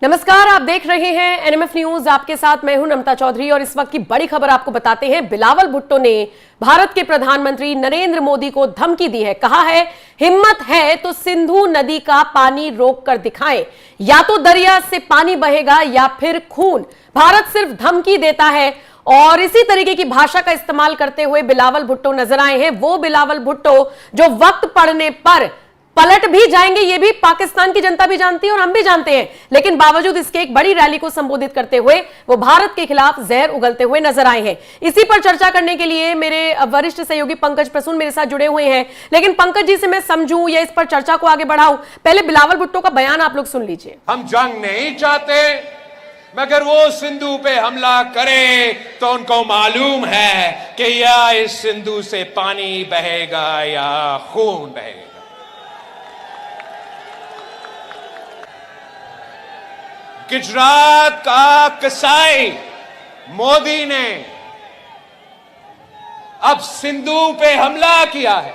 नमस्कार, आप देख रहे हैं एनएमएफ न्यूज। आपके साथ मैं हूं नमता चौधरी और इस वक्त की बड़ी खबर आपको बताते हैं। बिलावल भुट्टो ने भारत के प्रधानमंत्री नरेंद्र मोदी को धमकी दी है। कहा है, हिम्मत है तो सिंधु नदी का पानी रोक कर दिखाएं, या तो दरिया से पानी बहेगा या फिर खून। भारत सिर्फ धमकी देता है। और इसी तरीके की भाषा का इस्तेमाल करते हुए बिलावल भुट्टो नजर आए हैं। वो बिलावल भुट्टो जो वक्त पड़ने पर पलट भी जाएंगे, ये भी पाकिस्तान की जनता भी जानती है और हम भी जानते हैं। लेकिन बावजूद इसके एक बड़ी रैली को संबोधित करते हुए वो भारत के खिलाफ जहर उगलते हुए नजर आए हैं। इसी पर चर्चा करने के लिए मेरे वरिष्ठ सहयोगी पंकज प्रसून मेरे साथ जुड़े हुए हैं। लेकिन पंकज जी से मैं समझूं या इस पर चर्चा को आगे बढ़ाऊं, पहले बिलावल भुट्टो का बयान आप लोग सुन लीजिए। हम जंग नहीं चाहते, मगर वो सिंधु पे हमला करे तो उनको मालूम है कि या इस सिंधु से पानी बहेगा या खून बहेगा। गुजरात का कसाई मोदी ने अब सिंधु पे हमला किया है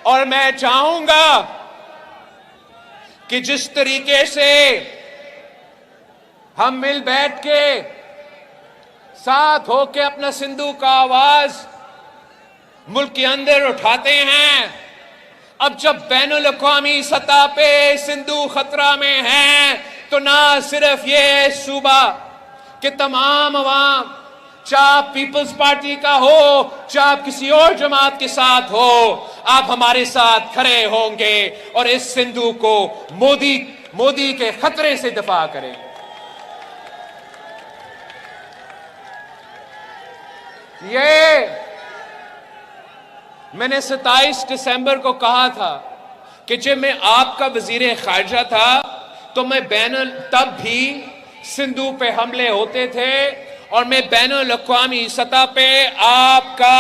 और मैं चाहूंगा कि जिस तरीके से हम मिल बैठ के साथ होके अपना सिंधु का आवाज मुल्क के अंदर उठाते हैं, अब जब बैनुल अक़वामी सतह पे सिंधु खतरा में है तो ना सिर्फ ये सूबा के तमाम अवाम, चाहे पीपल्स पार्टी का हो चाहे किसी और जमात के साथ हो, आप हमारे साथ खड़े होंगे और इस सिंधु को मोदी के खतरे से दफा करें। ये मैंने 27 दिसंबर को कहा था कि जब मैं आपका वजीर खारजा था तो मैं तब भी सिंधु पे हमले होते थे और मैं बैनुल अक़वामी सतह पे आपका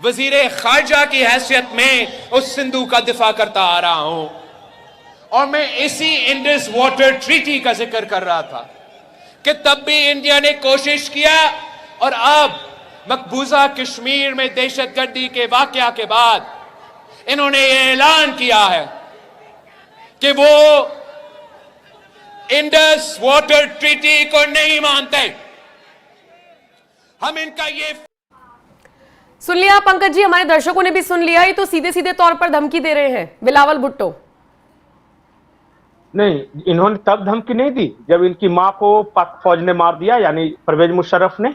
वजीर खारजा की हैसियत में उस सिंधु का दिफा करता आ रहा हूं। और मैं इसी इंडस वाटर ट्रीटी का जिक्र कर रहा था कि तब भी इंडिया ने कोशिश किया और अब मकबूजा कश्मीर में दहशतगर्दी के वाकया के बाद इन्होंने ये ऐलान किया है कि वो इंडस वाटर ट्रीटी को नहीं मानते। हम इनका ये सुन लिया पंकज जी, हमारे दर्शकों ने भी सुन लिया। ये तो सीधे सीधे तौर पर धमकी दे रहे हैं बिलावल भुट्टो। नहीं, इन्होंने तब धमकी नहीं दी जब इनकी मां को पाक फौज ने मार दिया, यानी परवेज मुशर्रफ ने।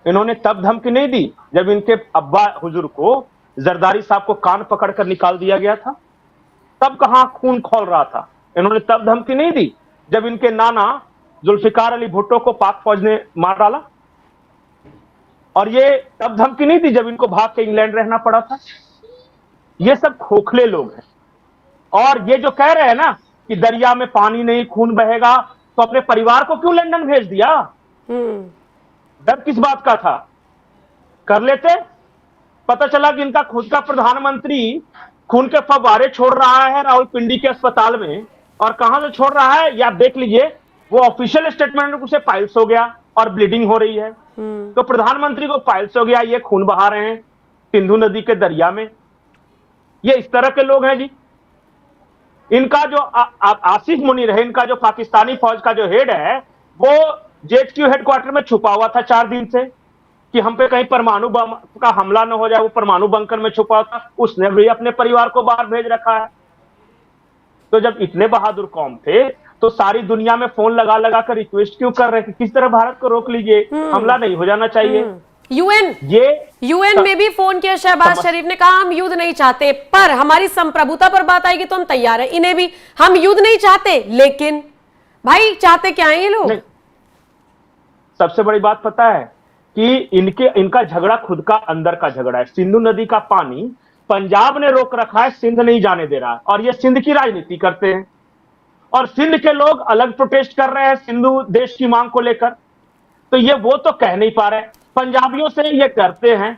इन्होंने तब धमकी नहीं दी जब इनके अब्बा हुजूर को जरदारी साहब को कान पकड़कर निकाल दिया गया था, तब कहां खून खौल रहा था। इन्होंने तब धमकी नहीं दी जब इनके नाना जुल्फिकार अली भुट्टो को पाक फौज ने मार डाला। और ये तब धमकी नहीं दी जब इनको भाग के इंग्लैंड रहना पड़ा था। ये सब खोखले लोग हैं। और ये जो कह रहे हैं ना कि दरिया में पानी नहीं खून बहेगा, तो अपने परिवार को क्यों लंदन भेज दिया? डर किस बात का था? कर लेते। पता चला कि इनका खुद का प्रधानमंत्री खून के फव्वारे छोड़ रहा है रावलपिंडी के अस्पताल में। और कहां से छोड़ रहा है ये आप देख लीजिए, वो ऑफिशियल स्टेटमेंट में उसे पाइल्स हो गया और ब्लीडिंग हो रही है। तो प्रधानमंत्री को पाइल्स हो गया, ये खून बहा रहे हैं सिंधु नदी के दरिया में। ये इस तरह के लोग हैं जी। इनका जो आसिफ मुनीर है, इनका जो पाकिस्तानी फौज का जो हेड है, वो जेएचक्यू हेडक्वार्टर में छुपा हुआ था 4 दिन से कि हम पे कहीं परमाणु बम का हमला न हो जाए। वो परमाणु बंकर में छुपा हुआ था, उसने भी अपने परिवार को बाहर भेज रखा है। तो जब इतने बहादुर कौम थे तो सारी दुनिया में फोन लगा लगा कर रिक्वेस्ट क्यों कर रहे थे, किस तरह भारत को रोक लीजिए, हमला नहीं हो जाना चाहिए। यूएन में भी फोन किया शहबाज शरीफ ने, कहा हम युद्ध नहीं चाहते, पर हमारी संप्रभुता पर बात आएगी तो हम तैयार हैं। इन्हें भी हम युद्ध नहीं चाहते, लेकिन भाई चाहते क्या है ये लोग? सबसे बड़ी बात पता है कि इनका झगड़ा खुद का अंदर का झगड़ा है। सिंधु नदी का पानी पंजाब ने रोक रखा है, सिंध नहीं जाने दे रहा है। और ये सिंध की राजनीति करते हैं और सिंध के लोग अलग प्रोटेस्ट कर रहे हैं सिंधु देश की मांग को लेकर। तो ये वो तो कह नहीं पा रहे, पंजाबियों से ये करते हैं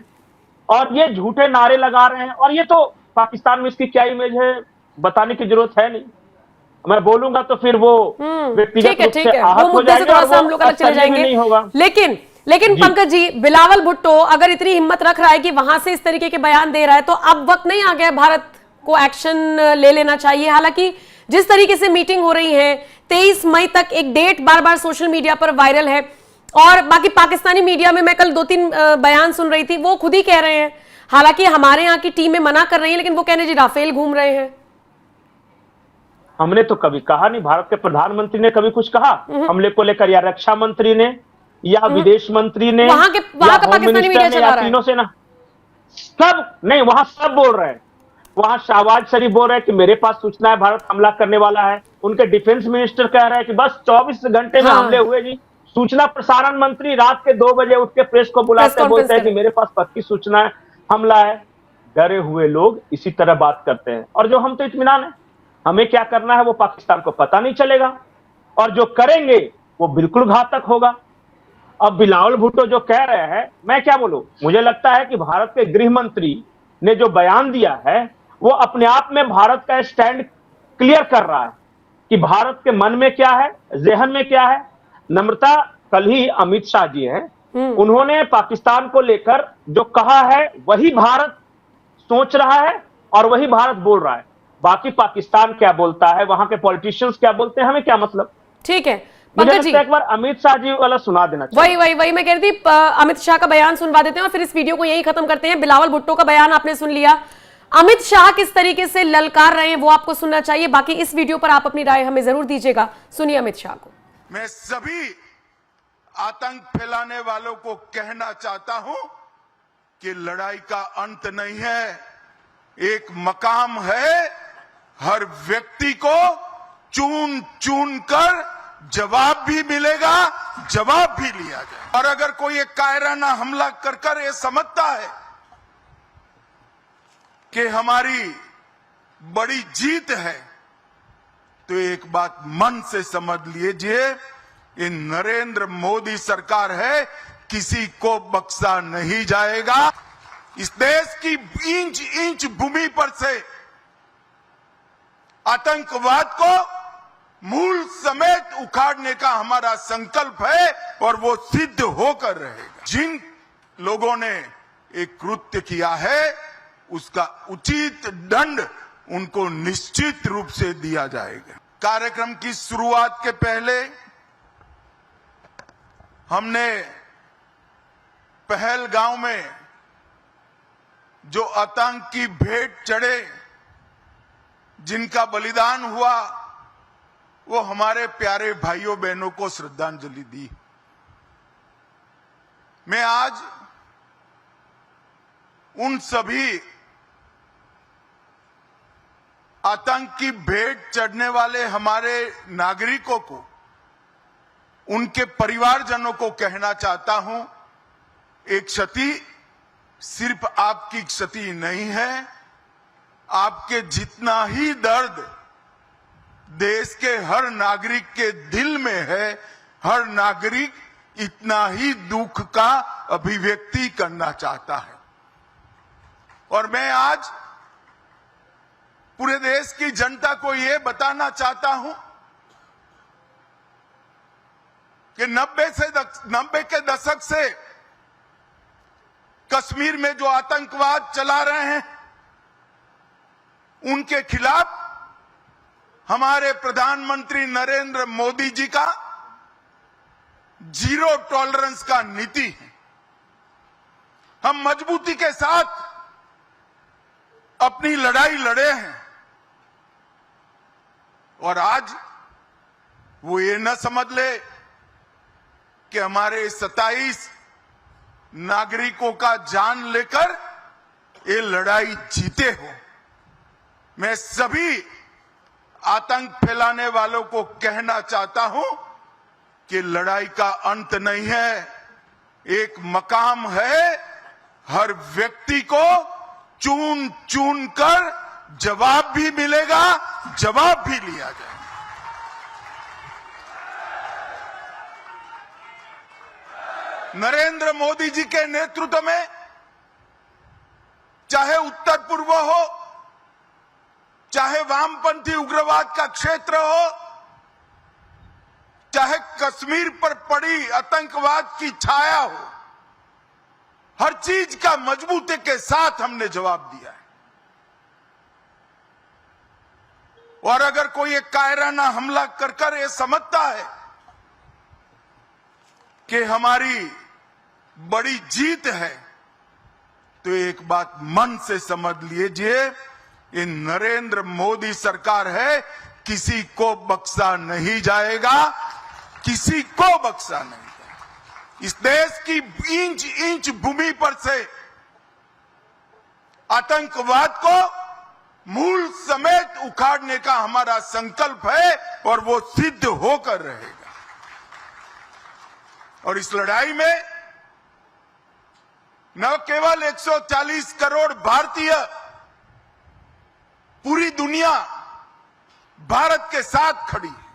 और ये झूठे नारे लगा रहे हैं। और ये तो पाकिस्तान में इसकी क्या इमेज है बताने की जरूरत है नहीं। मैं बोलूंगा तो फिर वो व्यक्तिगत रूप से आहत हो जाएंगे और वो हम लोग अलग चले जाएंगे। नहीं होगा। लेकिन पंकज जी, बिलावल भुट्टो अगर इतनी हिम्मत रख रहा है कि वहां से इस तरीके के बयान दे रहा है, तो अब वक्त नहीं आ गया भारत को एक्शन ले लेना चाहिए। हालांकि जिस तरीके से मीटिंग हो रही है 23 मई तक एक डेट बार बार सोशल मीडिया पर वायरल है, और बाकी पाकिस्तानी मीडिया में मैं कल 2-3 बयान सुन रही थी, वो खुद ही कह रहे हैं, हालांकि हमारे यहाँ की टीमें मना कर रही है, लेकिन वो कह रहे हैं जी राफेल घूम रहे हैं। हमने तो कभी कहा नहीं, भारत के प्रधानमंत्री ने कभी कुछ कहा हमले को लेकर, या रक्षा मंत्री ने, या विदेश मंत्री ने, वहां का पाकिस्तानी मीडिया चला रहा है, तीनों से ना, सब नहीं, वहां सब बोल रहे हैं। वहां शहबाज शरीफ बोल रहे हैं कि मेरे पास सूचना है भारत हमला करने वाला है। उनके डिफेंस मिनिस्टर कह रहे हैं कि बस 24 घंटे में हमले हुए जी। सूचना प्रसारण मंत्री रात के 2 बजे उठ के प्रेस को बुलाते हैं, बोलते हैं कि मेरे पास पक्की सूचना है, हमला है। डरे हुए लोग इसी तरह बात करते हैं, और जो हम तो इत्मीनान है, हमें क्या करना है वो पाकिस्तान को पता नहीं चलेगा, और जो करेंगे वो बिल्कुल घातक होगा। अब बिलावल भुट्टो जो कह रहे हैं, मैं क्या बोलूं, मुझे लगता है कि भारत के गृह मंत्री ने जो बयान दिया है वो अपने आप में भारत का स्टैंड क्लियर कर रहा है कि भारत के मन में क्या है, ज़हन में क्या है। नम्रता, कल ही अमित शाह जी हैं, उन्होंने पाकिस्तान को लेकर जो कहा है वही भारत सोच रहा है और वही भारत बोल रहा है। बाकी पाकिस्तान क्या बोलता है, वहां के पॉलिटिशियंस क्या बोलते हैं, हमें क्या मतलब। ठीक है मुझे लगता है एक बार अमित शाह जी वाला सुना देना चाहिए। वही मैं कह रही थी, अमित शाह का बयान सुनवा देते हैं और फिर इस वीडियो को यही खत्म करते हैं। बिलावल भुट्टो का बयान आपने सुन लिया, अमित शाह किस तरीके से ललकार रहे हैं वो आपको सुनना चाहिए। बाकी इस वीडियो पर आप अपनी राय हमें जरूर दीजिएगा। सुनिए अमित शाह को। मैं सभी आतंक फैलाने वालों को कहना चाहता हूं कि लड़ाई का अंत नहीं है, एक मकाम है। हर व्यक्ति को चुन चुन कर जवाब भी मिलेगा, जवाब भी लिया जाए। और अगर कोई एक कायराना हमला कर कर ये समझता है कि हमारी बड़ी जीत है, तो एक बात मन से समझ लीजिए, ये नरेंद्र मोदी सरकार है, किसी को बख्शा नहीं जाएगा। इस देश की इंच इंच भूमि पर से आतंकवाद को मूल समेत उखाड़ने का हमारा संकल्प है और वो सिद्ध होकर रहेगा। जिन लोगों ने एक कृत्य किया है उसका उचित दंड उनको निश्चित रूप से दिया जाएगा। कार्यक्रम की शुरुआत के पहले हमने पहलगांव में जो आतंक की भेंट चढ़े, जिनका बलिदान हुआ, वो हमारे प्यारे भाइयों बहनों को श्रद्धांजलि दी। मैं आज उन सभी आतंक की भेंट चढ़ने वाले हमारे नागरिकों को, उनके परिवारजनों को कहना चाहता हूं, एक क्षति सिर्फ आपकी क्षति नहीं है, आपके जितना ही दर्द देश के हर नागरिक के दिल में है, हर नागरिक इतना ही दुख का अभिव्यक्ति करना चाहता है। और मैं आज पूरे देश की जनता को यह बताना चाहता हूं कि 90 के दशक से कश्मीर में जो आतंकवाद चला रहे हैं, उनके खिलाफ हमारे प्रधानमंत्री नरेंद्र मोदी जी का जीरो टॉलरेंस का नीति है। हम मजबूती के साथ अपनी लड़ाई लड़े हैं, और आज वो ये न समझ ले कि हमारे 27 नागरिकों का जान लेकर ये लड़ाई जीते हो। मैं सभी आतंक फैलाने वालों को कहना चाहता हूं कि लड़ाई का अंत नहीं है, एक मकाम है। हर व्यक्ति को चुन चुन कर जवाब भी मिलेगा, जवाब भी लिया जाएगा। नरेंद्र मोदी जी के नेतृत्व में चाहे उत्तर पूर्व हो, चाहे वामपंथी उग्रवाद का क्षेत्र हो, चाहे कश्मीर पर पड़ी आतंकवाद की छाया हो, हर चीज का मजबूती के साथ हमने जवाब दिया है। और अगर कोई एक कायराना हमला कर कर ये समझता है कि हमारी बड़ी जीत है, तो एक बात मन से समझ लीजिए, ये नरेंद्र मोदी सरकार है, किसी को बख्शा नहीं जाएगा, किसी को बख्शा नहीं जाएगा। इस देश की इंच इंच भूमि पर से आतंकवाद को मूल समेत उखाड़ने का हमारा संकल्प है और वो सिद्ध होकर रहेगा। और इस लड़ाई में न केवल 140 करोड़ भारतीय, पूरी दुनिया भारत के साथ खड़ी है।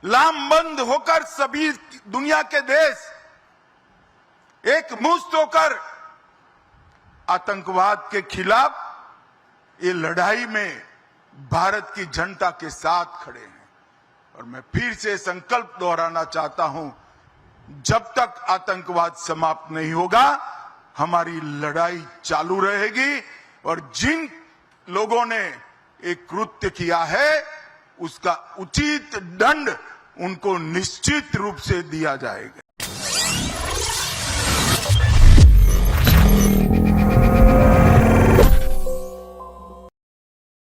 लामबंद होकर सभी दुनिया के देश एक मुश्त होकर आतंकवाद के खिलाफ ये लड़ाई में भारत की जनता के साथ खड़े हैं। और मैं फिर से संकल्प दोहराना चाहता हूं, जब तक आतंकवाद समाप्त नहीं होगा हमारी लड़ाई चालू रहेगी। और जिन लोगों ने एक कृत्य किया है उसका उचित दंड उनको निश्चित रूप से दिया जाएगा।